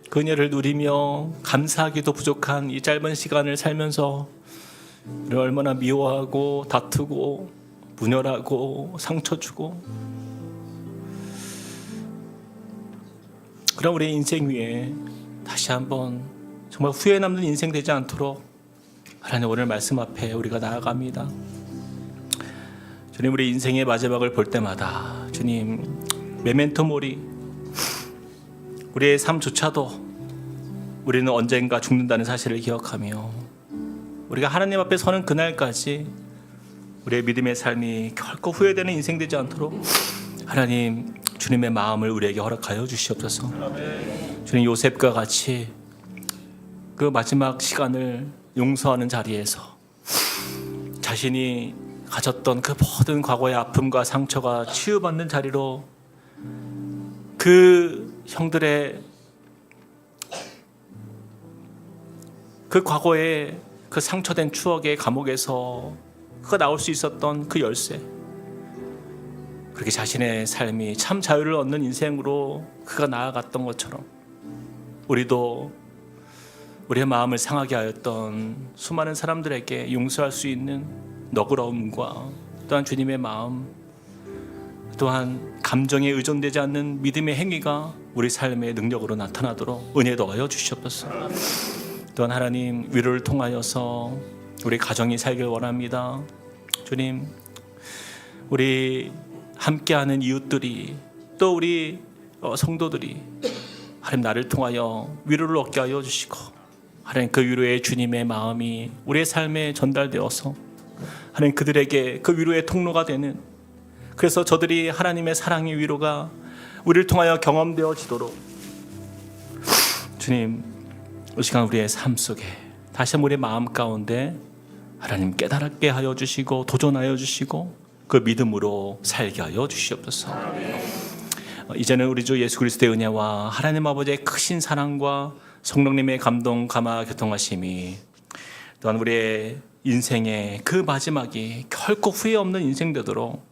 그 은혜를 누리며 감사하기도 부족한 이 짧은 시간을 살면서 우리를 얼마나 미워하고 다투고 분열하고 상처 주고 그럼 우리의 인생 위에 다시 한번 정말 후회 남는 인생 되지 않도록 하나님 오늘 말씀 앞에 우리가 나아갑니다. 주님, 우리 인생의 마지막을 볼 때마다 주님 메멘토 모리, 우리의 삶조차도 우리는 언젠가 죽는다는 사실을 기억하며 우리가 하나님 앞에 서는 그날까지 우리의 믿음의 삶이 결코 후회되는 인생 되지 않도록 하나님 주님의 마음을 우리에게 허락하여 주시옵소서. 주님, 요셉과 같이 그 마지막 시간을 용서하는 자리에서 자신이 가졌던 그 모든 과거의 아픔과 상처가 치유받는 자리로 그 형들의 그 과거의 그 상처된 추억의 감옥에서 그가 나올 수 있었던 그 열쇠, 그렇게 자신의 삶이 참 자유를 얻는 인생으로 그가 나아갔던 것처럼 우리도 우리의 마음을 상하게 하였던 수많은 사람들에게 용서할 수 있는 너그러움과 또한 주님의 마음, 또한 감정에 의존되지 않는 믿음의 행위가 우리 삶의 능력으로 나타나도록 은혜 더하여 주시옵소서. 또한 하나님, 위로를 통하여서 우리 가정이 살길 원합니다. 주님, 우리 함께하는 이웃들이, 또 우리 성도들이 하나님 나를 통하여 위로를 얻게 하여 주시고, 하나님 그 위로의 주님의 마음이 우리의 삶에 전달되어서 하나님 그들에게 그 위로의 통로가 되는, 그래서 저들이 하나님의 사랑의 위로가 우리를 통하여 경험되어지도록 주님, 이 시간 우리의 삶 속에 다시 한번 우리의 마음 가운데 하나님 깨달게 하여 주시고 도전하여 주시고 그 믿음으로 살게 하여 주시옵소서. 이제는 우리 주 예수 그리스도의 은혜와 하나님 아버지의 크신 사랑과 성령님의 감동 감화 교통하심이 또한 우리의 인생의 그 마지막이 결코 후회 없는 인생 되도록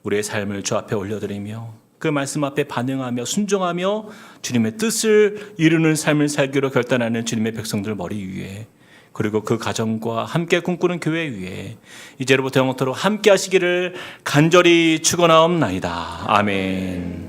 우리의 삶을 주 앞에 올려드리며 그 말씀 앞에 반응하며 순종하며 주님의 뜻을 이루는 삶을 살기로 결단하는 주님의 백성들 머리 위에, 그리고 그 가정과 함께 꿈꾸는 교회 위에 이제로부터 영원토록 함께 하시기를 간절히 축원하옵나이다. 아멘.